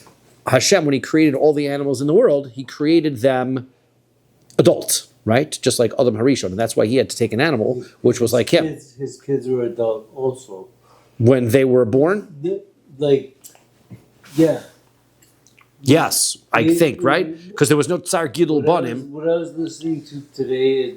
Hashem, when he created all the animals in the world, he created them adult, right? Just like Adam Harishon. And that's why he had to take an animal, which was like him. His kids were adult also. When they were born? Yeah. Yes, I think, right? Because there was no Tsar Gidul Banim. What I was listening to today,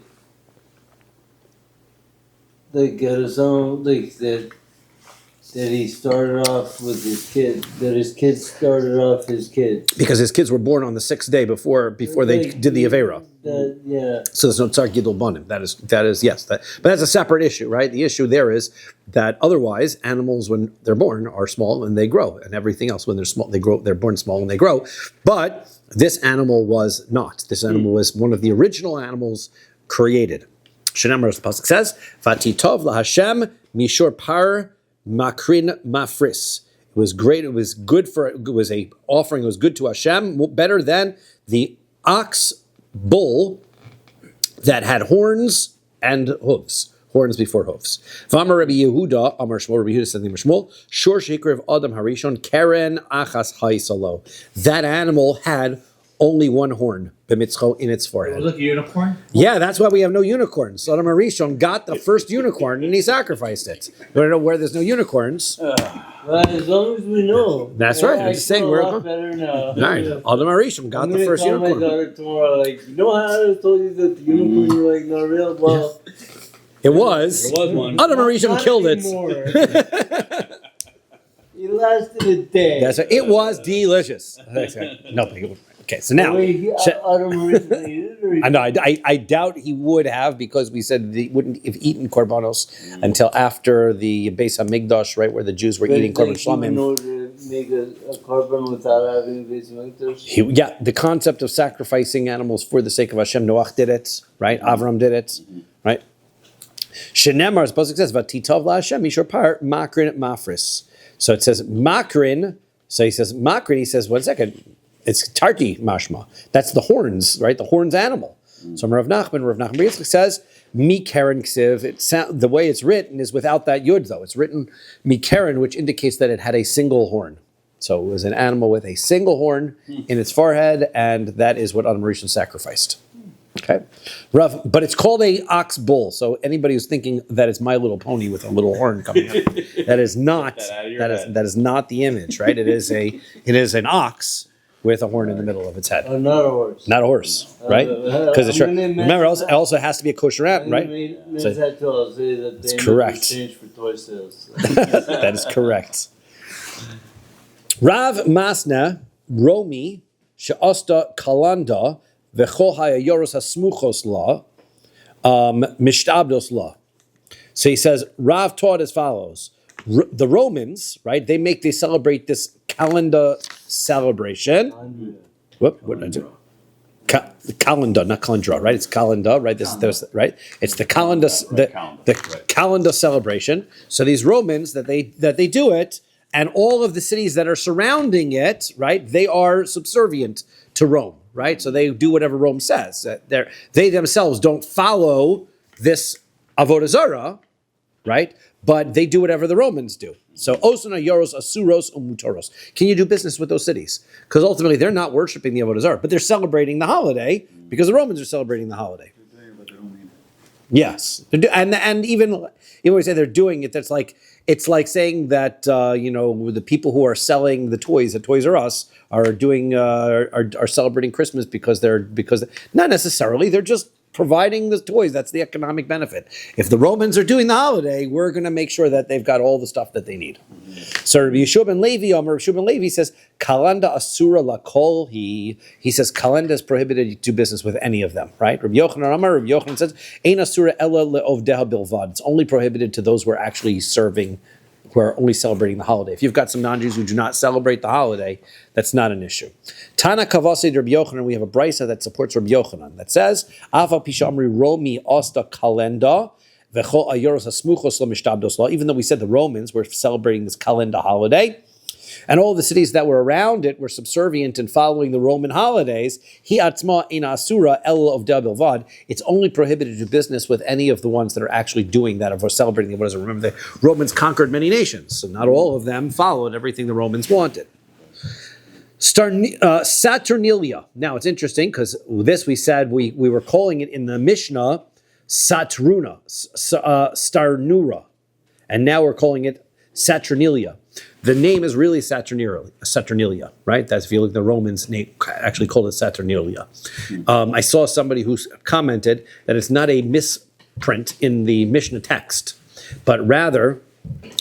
that he started off with his kid, that his kids started off his kids. Because his kids were born on the 6th day before they did the Avera. Yeah. So there's no Tsar Gidul Banim. That is yes. But that's a separate issue, right? The issue there is that otherwise animals, when they're born, are small and they grow. And everything else, when they're small, they grow. They're born small and they grow. But this animal was not. This animal was one of the original animals created. Shenamar, as the pasuk says, "Vatitov laHashem mishor par makrin mafris." It was great. It was good it was a offering. It was good to Hashem, better than the ox bull that had horns and hooves. Horns before hooves. V'amar Rabbi Yehuda, Amar Shmuel, Rabbi Yehuda said to Shmuel, Shor shikriv Adam Harishon Keren Achas Haisalo. That animal had only one horn, b'mitzcho, in its forehead. Look, a unicorn? Yeah, that's why we have no unicorns. Adam Harishon got the first unicorn and he sacrificed it. We don't know where there's no unicorns. Well, as long as we know. That's right. I'm just saying, we're a lot better now. All right. Adam Harishon got the first I'm unicorn. my daughter tomorrow, like, you know how I told you that the unicorn were like not real? Well, It was. There was one. Adam Harishon not killed it. anymore. It lasted a day. That's right. It was delicious. That's right. No, but okay. So now, Adam originally did it, or I know. I doubt he would have, because we said he wouldn't have eaten korbanos until after the Beis Hamikdash, right, where the Jews were eating korban shlamim. In order to make a korban without having a Beis Hamikdash. Yeah, the concept of sacrificing animals for the sake of Hashem. Noach did it, right? Avram did it, right? Shenemar, as Pasuk says, "Vatitov laHashem mishor par makrin mafris." So it says makrin. So he says makrin. He says, 1 second. It's tarti mashma. That's the horns, right? The horns animal. So Rav Nachman Yitzchak says mi keren ksiv. The way it's written is without that yud, though. It's written mi keren, which indicates that it had a single horn. So it was an animal with a single horn in its forehead, and that is what Adam Rishon sacrificed. Okay, but it's called a ox bull. So anybody who's thinking that it's My Little Pony with a little horn coming up, that is not that is not the image, right? It is an ox with a horn in the middle of its head. Not a horse. Not a horse, right? Because remember, it also has to be a kosher animal, right? That's correct. Exchange for toy sales. That is correct. Rav Masna Romi She'asta Kalanda V'chol hayayoros hasmuchos la mishtabdos la. So he says Rav taught as follows: the Romans, right? They celebrate this calendar celebration. What did I do? Calendar, not calendar, right? It's calendar, right? This right? It's the calendar, calendar celebration. So these Romans that they do it, and all of the cities that are surrounding it, right? They are subservient to Rome, right? So they do whatever Rome says. They themselves don't follow this Avodah Zara, right? But they do whatever the Romans do. So Osana, Yoros, Asuros, Umutoros. Can you do business with those cities? Because ultimately they're not worshiping the Avodah Zarah, but they're celebrating the holiday because the Romans are celebrating the holiday. Yes, and even you always say they're doing it. It's like saying that the people who are selling the toys at Toys R Us are doing are celebrating Christmas because not necessarily, they're just providing the toys. That's the economic benefit. If the Romans are doing the holiday, we're going to make sure that they've got all the stuff that they need. So Rabbi Yeshua ben Levi says, Kalenda asura lakol he says, Kalenda is prohibited to do business with any of them, right? Rabbi Yochanan says, Ein asura ella le'ovdeha bilvad. It's only prohibited to those who are actually serving, who are only celebrating the holiday. If you've got some non-Jews who do not celebrate the holiday, that's not an issue. Tana Kavasi Rabbi Yochanan, we have a brisa that supports Rabbi Yochanan that says, Afa Pisha Amri Romi Osta Kalenda V'chol Ayoros Asmuchos Lo Mishtabdos Lo. Even though we said the Romans were celebrating this Kalenda holiday, and all the cities that were around it were subservient and following the Roman holidays, Hi Atzma Ina Asura El of Bilvad. It's only prohibited to do business with any of the ones that are actually doing that, or celebrating the Avodah. Remember, the Romans conquered many nations, so not all of them followed everything the Romans wanted. Saturnalia. Now it's interesting because this we said we were calling it in the Mishnah Satruna, Starnura, and now we're calling it Saturnalia. The name is really Saturnalia, right? That's if you look at the Romans' name, actually called it Saturnalia. I saw somebody who commented that it's not a misprint in the Mishnah text, but rather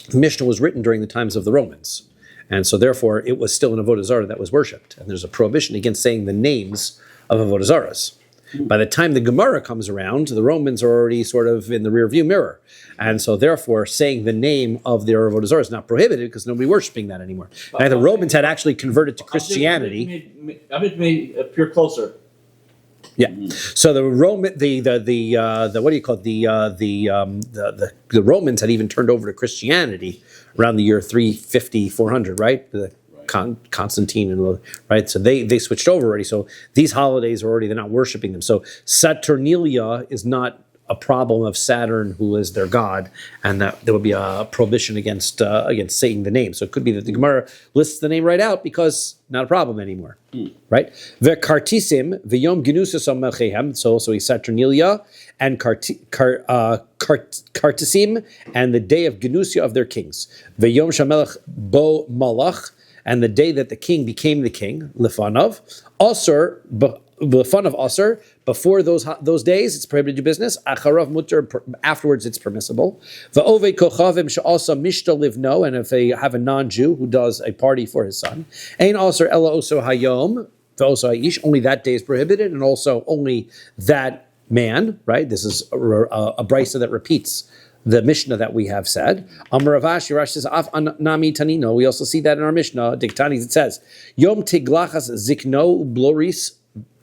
the Mishnah was written during the times of the Romans. And so therefore it was still an Avodah Zarah that was worshipped. And there's a prohibition against saying the names of Avodah Zarahs. By the time the Gemara comes around, the Romans are already sort of in the rearview mirror. And so therefore saying the name of their Avodah Zarah is not prohibited because nobody worshiping that anymore. Now the Romans had actually converted to Christianity. Abid may appear closer. Yeah. So the Roman, the what do you call it? The Romans had even turned over to Christianity around the year 350, 400, right? Constantine and right. So they switched over already. So these holidays are already, they're not worshiping them. So Saturnalia is not a problem of Saturn, who is their god, and that there would be a prohibition against saying the name. So it could be that the Gemara lists the name right out because not a problem anymore, right? Ve'kartisim v'yom genusas melchehem. So also is Saturnalia and kartisim, and the day of genusia of their kings. Ve'yom shamelech bo malach, and the day that the king became the king. Lefanav asur. The fun of Asr, before those days, it's prohibited to do business. Acharav mutter, afterwards it's permissible. Va'ove kochavim she'asa mishta livno, and if they have a non-Jew who does a party for his son, ein Asr ela oso hayom, va'oso ha'ish, only that day is prohibited, and also only that man, right? This is a brisa that repeats the Mishnah that we have said. Amar Rav Ashi says, Af nami tanino, we also see that in our Mishnah, Diktanis, it says, Yom tiglachas zikno bloris.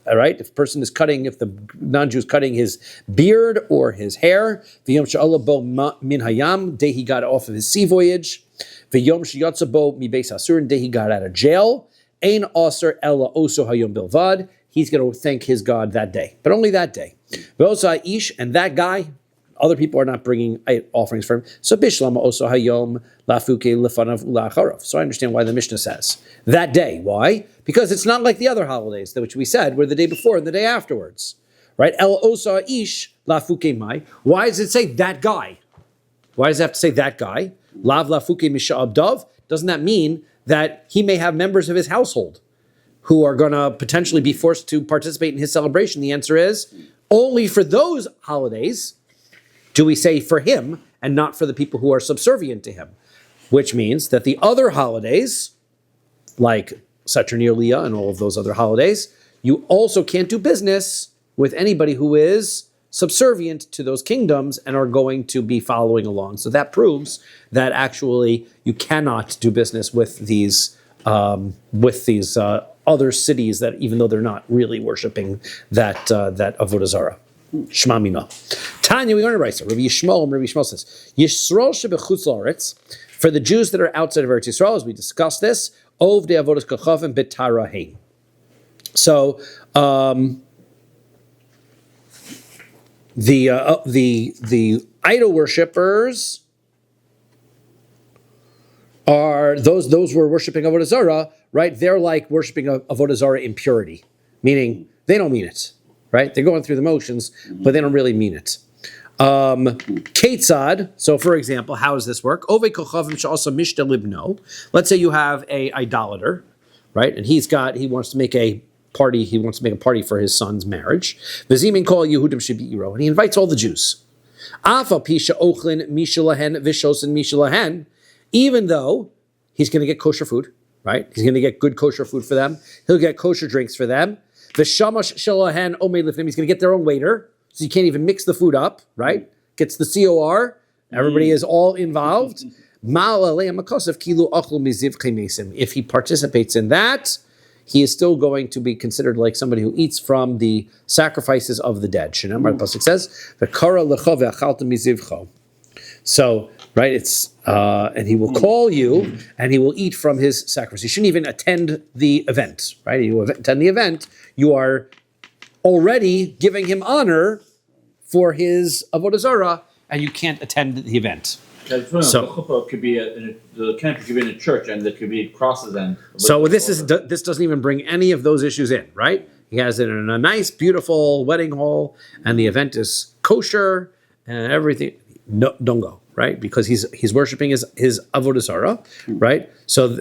All right, if a person is cutting, if the non-Jew is cutting his beard or his hair, v'yom she'ala bo min hayam, day he got off of his sea voyage, v'yom she'yatza bo mi beis asur, day he got out of jail, ein aser ela oso hayom bilvad, he's going to thank his God that day, but only that day. V'osa ish, and that guy, other people are not bringing offerings for him. So bishlama oso hayom lafuke lefanav ulacharav. So I understand why the Mishnah says that day. Why? Because it's not like the other holidays, which we said were the day before and the day afterwards, right? El osa ish lafuke mai. Why does it say that guy? Why does it have to say that guy? Lav lafuke misha abdav. Doesn't that mean that he may have members of his household who are going to potentially be forced to participate in his celebration? The answer is only for those holidays do we say for him and not for the people who are subservient to him, which means that the other holidays, like Saturnalia and all of those other holidays, you also can't do business with anybody who is subservient to those kingdoms and are going to be following along. So that proves that actually you cannot do business with these other cities that, even though they're not really worshiping that Avodah Zara. Shema Mina. Tanya, we learn it right. So Rabbi Yishmael says, Yisrael shebechutz la'aretz, for the Jews that are outside of Eretz Yisrael, as we discussed this, ov de avodas kachavim betara hein. So the idol worshippers are those who are worshiping Avodah Zara, right? They're like worshiping Avodah Zara in purity, meaning they don't mean it, right? They're going through the motions, but they don't really mean it. Ketzad, so for example, how does this work? Ove kochavim she'asa mishta libno. Let's say you have a idolater, right? And he wants to make a party for his son's marriage. V'zimin kol Yehudim shebi'iro, and he invites all the Jews. Afa pisha ochlin mishalahen vishosin mishalahen, even though he's going to get kosher food, right? He's going to get good kosher food for them. He'll get kosher drinks for them. V'shamash shalahen omei lifnim, he's going to get their own waiter, so you can't even mix the food up, right? Gets the COR. Everybody is all involved. If he participates in that, he is still going to be considered like somebody who eats from the sacrifices of the dead. The pasuk says, so, right, it's and he will call you and he will eat from his sacrifice. You shouldn't even attend the event, right? You attend the event, you are already giving him honor for his Avodah Zara, and you can't attend the event. So the chuppah could be the canopy could be in a church, and there could be crosses. And so this doesn't even bring any of those issues in, right? He has it in a nice, beautiful wedding hall, and the event is kosher and everything. No, don't go, right? Because he's worshiping his Avodah Zara, right? So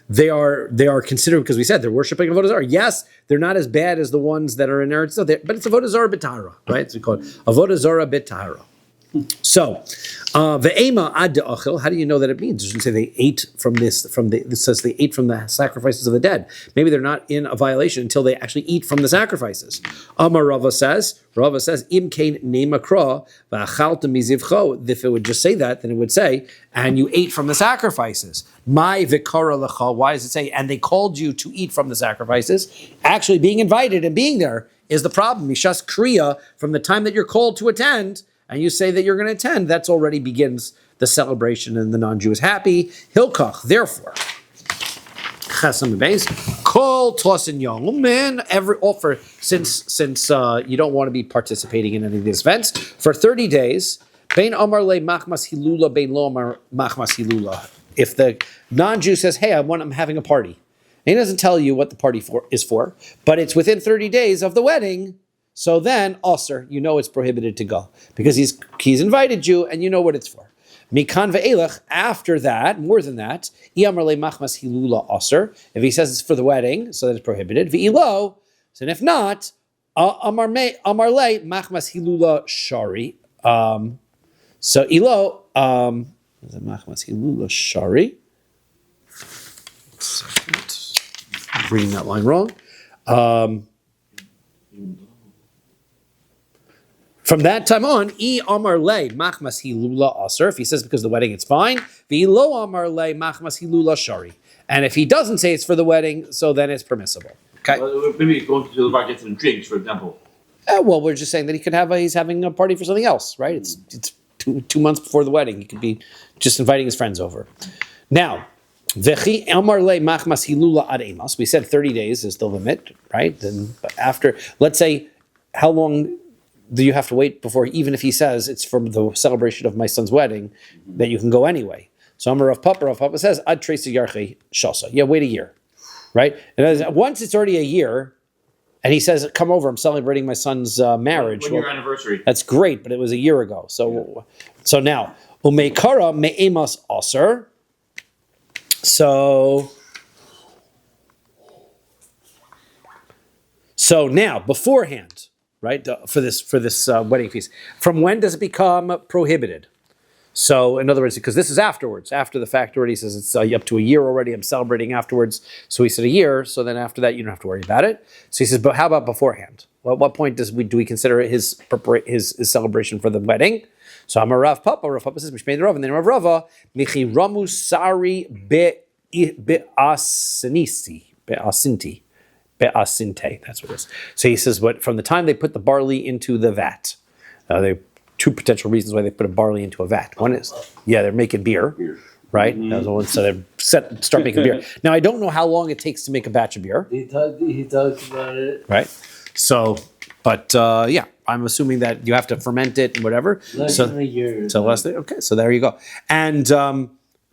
they are considered, because we said they're worshiping Avodah Zara. Yes, they're not as bad as the ones that are in Eretz, but it's Avodah Zara b'tahara, right? So we call it Avodah Zara b'tahara. So, ve'ema ad de'achil, how do you know that it means? It doesn't say they ate from this. It says they ate from the sacrifices of the dead. Maybe they're not in a violation until they actually eat from the sacrifices. Amar Rava says, im kain nemakra v'achalta mizivcho. If it would just say that, then it would say, and you ate from the sacrifices. My vikara lecha. Why does it say, and they called you to eat from the sacrifices? Actually, being invited and being there is the problem. Mishas kriya, from the time that you're called to attend, and you say that you're going to attend, that's already begins the celebration, and the non-Jew is happy. Hilkach, therefore, chasam beis, kol tosin yom, man, every offer, since you don't want to be participating in any of these events, for 30 days, bein amar le machmas hilula, bein lo amar machmas hilula. If the non-Jew says, hey, I'm having a party, and he doesn't tell you what the party is for, but it's within 30 days of the wedding, so then, Osir, you know it's prohibited to go, because he's invited you and you know what it's for. Mikan ve'elach, after that, more than that, iyamar le machmas hilula Osir, if he says it's for the wedding, so that it's prohibited, ve'ilo, and if not, amar le machmas hilula shari. So ilo, is it machmas hilula shari? I'm reading that line wrong. From that time on, amar le machmas hilula aser. If he says because of the wedding, it's fine. V'lo amar le machmas hilula shari. And if he doesn't say it's for the wedding, so then it's permissible. Okay. Well, maybe going to the bar gets some drinks, for example. Well, we're just saying that he's having a party for something else, right? It's 2 months before the wedding. He could be just inviting his friends over. Now, vechi amar le machmas hilula ad emas. We said 30 days is the limit, right? Then after, let's say, how long do you have to wait before, even if he says it's for the celebration of my son's wedding, that you can go anyway? So Amar Rav Papa says, Ad Tresi Yarchi Shasa. Yeah, wait a year, right? And once it's already a year, and he says, come over, I'm celebrating my son's marriage. 1 year anniversary. That's great, but it was a year ago. So now, Umeikara me'emas aser. So now, beforehand, right, for this wedding feast. From when does it become prohibited? So, in other words, because this is afterwards, after the fact already, he says it's up to a year already, I'm celebrating afterwards. So he said a year, so then after that, you don't have to worry about it. So he says, but how about beforehand? Well, at what point do we consider his celebration for the wedding? So I'm a Rav Papa says, Mishmei the Rav, and then Rav Rava, Michi Ramu Sari Be'asanisi. be'asinte, that's what it is. So he says, what from the time they put the barley into the vat, there are two potential reasons why they put a barley into a vat. One is, they're making beer. Right? That's the one. So they start making beer. Now I don't know how long it takes to make a batch of beer. He talked about it. Right. So, but I'm assuming that you have to ferment it and whatever. Less than a year. So okay. So there you go. And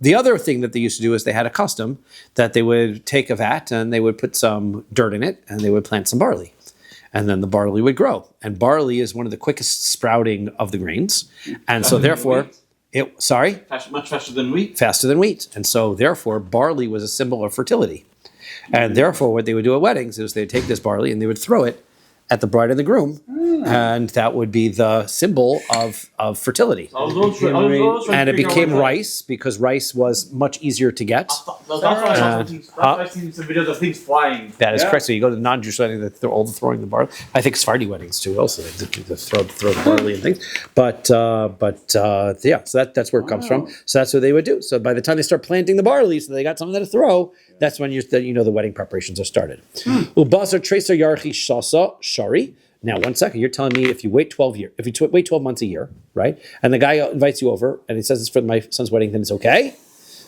the other thing that they used to do is they had a custom that they would take a vat and they would put some dirt in it and they would plant some barley. And then the barley would grow. And barley is one of the quickest sprouting of the grains. And so therefore, much faster than wheat. Faster than wheat. And so therefore, barley was a symbol of fertility. And therefore, what they would do at weddings is they'd take this barley and they would throw it at the bride and the groom. And that would be the symbol of fertility. And it became rice because rice was much easier to get. That's why I've seen some videos of things flying. That is correct. So you go to the non-Jewish wedding, they're all throwing the barley. I think Sephardi weddings too also. They throw the barley and things. But so that's where it comes from. So that's what they would do. So by the time they start planting the barley, so they got something to throw, that's when the wedding preparations are started. Ubasar tracer yarchi shasa shari. Now, 1 second, you're telling me if you wait 12 months a year, right? And the guy invites you over and he says it's for my son's wedding, then it's okay.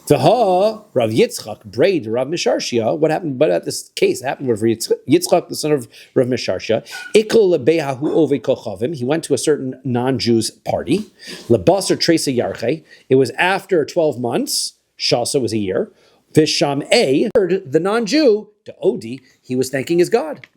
Rav Yitzchak, braid Rav Misharshia. What happened? But at this case, it happened with Yitzchak, the son of Rav Misharshia. Ikl lebehahu ove kochavim. He went to a certain non-Jews party. Lebasar tresa yarche. It was after 12 months. Shasa was a year. Visham the non-Jew, to Odi, he was thanking his God.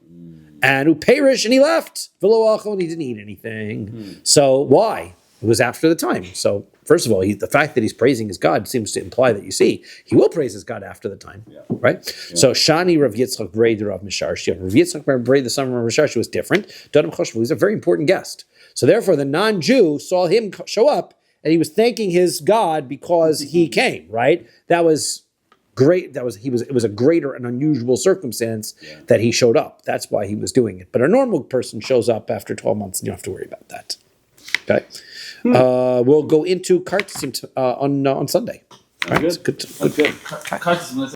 And who perish, and he left. And he didn't eat anything. So why? It was after the time. So first of all, the fact that he's praising his God seems to imply that he will praise his God after the time, right? Yeah. So Shani Rav Yitzchak Braid Rav Misharshi. Rav Yitzchak Braid, the son of Rav Misharshi, was different. He's a very important guest. So therefore, the non-Jew saw him show up, and he was thanking his God because he came. Right? That was great. It was a greater and unusual circumstance that he showed up. That's why he was doing it. But a normal person shows up after 12 months, and you don't have to worry about that. Okay. We'll go into Kartisim on Sunday. All right. Good.